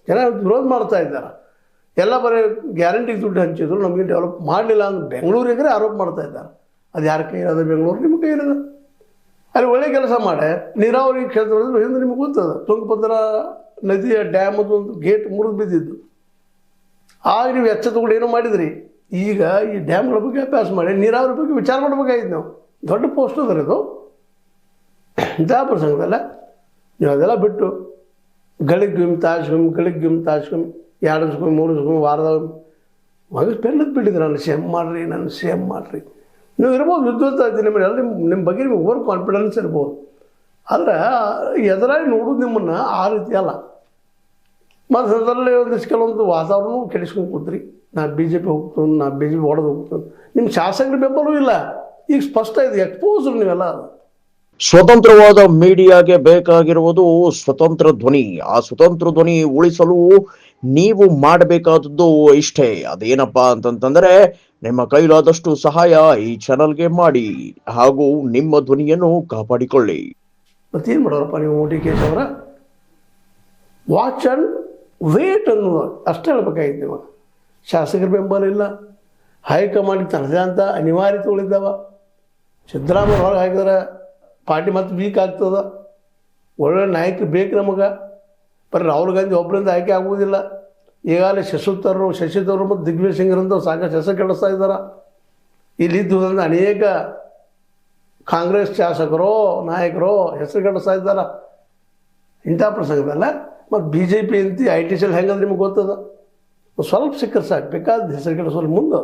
ಜನ ವಿರೋಧ ಮಾಡ್ತಾ ಇದ್ದಾರೆ. ಎಲ್ಲ ಬರೀ ಗ್ಯಾರಂಟಿಗೆ ದುಡ್ಡು ಹಂಚಿದ್ರು, ನಮಗೆ ಡೆವಲಪ್ ಮಾಡಲಿಲ್ಲ ಅಂದ್ರೆ ಬೆಂಗಳೂರಿಗೆ ಆರೋಪ ಮಾಡ್ತಾ ಇದ್ದಾರೆ. ಅದು ಯಾರ ಕೈ ಇರೋದು? ಬೆಂಗಳೂರು ನಿಮ್ಮ ಕೈ ಇರೋದು. ಅಲ್ಲಿ ಒಳ್ಳೆ ಕೆಲಸ ಮಾಡಿ ನೀರಾವರಿ ಕ್ಷೇತ್ರದಲ್ಲಿ ಹಿಂದೆ ನಿಮ್ಗೆ ಗೊತ್ತದ, ತುಂಗಭದ್ರಾ ನದಿಯ ಡ್ಯಾಮದು ಒಂದು ಗೇಟ್ ಮುರಿದು ಬಿದ್ದಿದ್ದು. ಆಗ ನೀವು ಎಚ್ಚ ತಗೊಂಡು ಏನೋ ಮಾಡಿದ್ರಿ. ಈಗ ಈ ಡ್ಯಾಮ್ಗಳ ಬಗ್ಗೆ ಅಭ್ಯಾಸ ಮಾಡಿ ನೀರಾವರಿ ಬಗ್ಗೆ ವಿಚಾರ ಮಾಡಬೇಕಾಗಿತ್ತು. ನಾವು ದೊಡ್ಡ ಪೋಸ್ಟ್ ಅದ ಇದು ಇಂತಹ ಪ್ರಸಂಗದಲ್ಲ. ನೀವು ಅದೆಲ್ಲ ಬಿಟ್ಟು ಗಳಿಗ್ಗಿಮ್ ತಾಜ್ಗಿಮ್ 2 ದಿವ್ಸಕ್ಕೊಮ್ಮೆ 3 ದಿವ್ಸಕ್ಕೊಮ್ಮೆ ವಾರದಾಗ ಮಗ ಪೆಲ್ಲದ್ ಬಿಟ್ಟಿದ್ರು, ನನ್ನ ಸೇಮ್ ಮಾಡಿರಿ. ನೀವು ಇರ್ಬೋದು ವಿದ್ವತ್ ನಿಮ್ಮನ್ನೆಲ್ಲ ನಿಮ್ಮ ಬಗ್ಗೆ ನಿಮ್ಗೆ ಓವರ್ ಕಾನ್ಫಿಡೆನ್ಸ್ ಇರ್ಬೋದು. ಆದರೆ ಎದುರಾಗಿ ನೋಡೋದು ನಿಮ್ಮನ್ನು ಆ ರೀತಿ ಅಲ್ಲ. ಮತ್ತು ಅದರಲ್ಲಿ ಒಂದಿಷ್ಟು ಕೆಲವೊಂದು ವಾತಾವರಣ ಕೆಡಿಸ್ಕೊಂಡು ಕೂತ್ರಿ. ನಾ BJP ಹೋಗ್ತೀನಿ, ನಾ BJP ಹೊಡೆದು ಹೋಗ್ತೀನಿ. ನಿಮ್ಮ ಶಾಸಕರ ಬೆಂಬಲವೂ ಇಲ್ಲ. ಈಗ ಸ್ಪಷ್ಟ ಇದೆ, ಎಕ್ಸ್ಪೋಸ್ರು ನೀವೆಲ್ಲ. ಸ್ವತಂತ್ರವಾದ ಮೀಡಿಯಾಗೆ ಬೇಕಾಗಿರುವುದು ಸ್ವತಂತ್ರ ಧ್ವನಿ. ಆ ಸ್ವತಂತ್ರ ಧ್ವನಿ ಉಳಿಸಲು ನೀವು ಮಾಡಬೇಕಾದದ್ದು ಇಷ್ಟೇ. ಅದೇನಪ್ಪಾ ಅಂತಂತಂದ್ರೆ, ನಿಮ್ಮ ಕೈಲಾದಷ್ಟು ಸಹಾಯ ಈ ಚಾನಲ್ಗೆ ಮಾಡಿ ಹಾಗೂ ನಿಮ್ಮ ಧ್ವನಿಯನ್ನು ಕಾಪಾಡಿಕೊಳ್ಳಿ. ಮತ್ತೇನು ಮಾಡೋರಪ್ಪ ನೀವು DK ಅವರ? ವಾಚ್ ಆ್ಯಂಡ್ ವೇಟ್ ಅನ್ನೋದು ಅಷ್ಟೇ ಹೇಳ್ಬೇಕಾಗಿತ್ತು. ಇವಾಗ ಶಾಸಕರ ಬೆಂಬಲ ಇಲ್ಲ, ಹೈಕಮಾಂಡ್ ತನ್ನದೇ ಅಂತ ಅನಿವಾರ್ಯತೆಗಳಿದ್ದಾವೆ. ಸಿದ್ದರಾಮಯ್ಯ ಹೊರಗೆ ಹಾಕಿದ್ರೆ ಪಾರ್ಟಿ ಮತ್ತೆ ವೀಕ್ ಆಗ್ತದೆ. ಒಳ್ಳೆ ನಾಯಕರು ಬೇಕು ನಮಗೆ. ಬರೀ ರಾಹುಲ್ ಗಾಂಧಿ ಒಬ್ಬರಿಂದ ಆಯ್ಕೆ ಆಗುವುದಿಲ್ಲ. ಈಗಾಗಲೇ ಶಶಿ ತರೂರ್ ಮತ್ತು ದಿಗ್ವಿಜಯ್ ಸಿಂಗ್ರಂತ ಸಾಕಷ್ಟು ಹೆಸರು ಕೆಡಿಸ್ತಾ ಇದ್ದಾರೆ. ಇಲ್ಲಿದ್ದುದರಿಂದ ಅನೇಕ ಕಾಂಗ್ರೆಸ್ ಶಾಸಕರು ನಾಯಕರು ಹೆಸರು ಕೆಡಿಸ್ತಾ ಇದ್ದಾರೆ. ಇಂಥ ಪ್ರಸಂಗದಲ್ಲ ಮತ್ತು BJP ಅಂತ IT ಸೆಲ್ ಹೆಂಗಂದ್ರೆ ನಿಮ್ಗೆ ಗೊತ್ತದ. ಸ್ವಲ್ಪ ಸಿಕ್ಕರೆ ಸಾಕು, ಬೇಕಾದ ಹೆಸರು ಕೆಡಿಸೋದು ಮುಂದೆ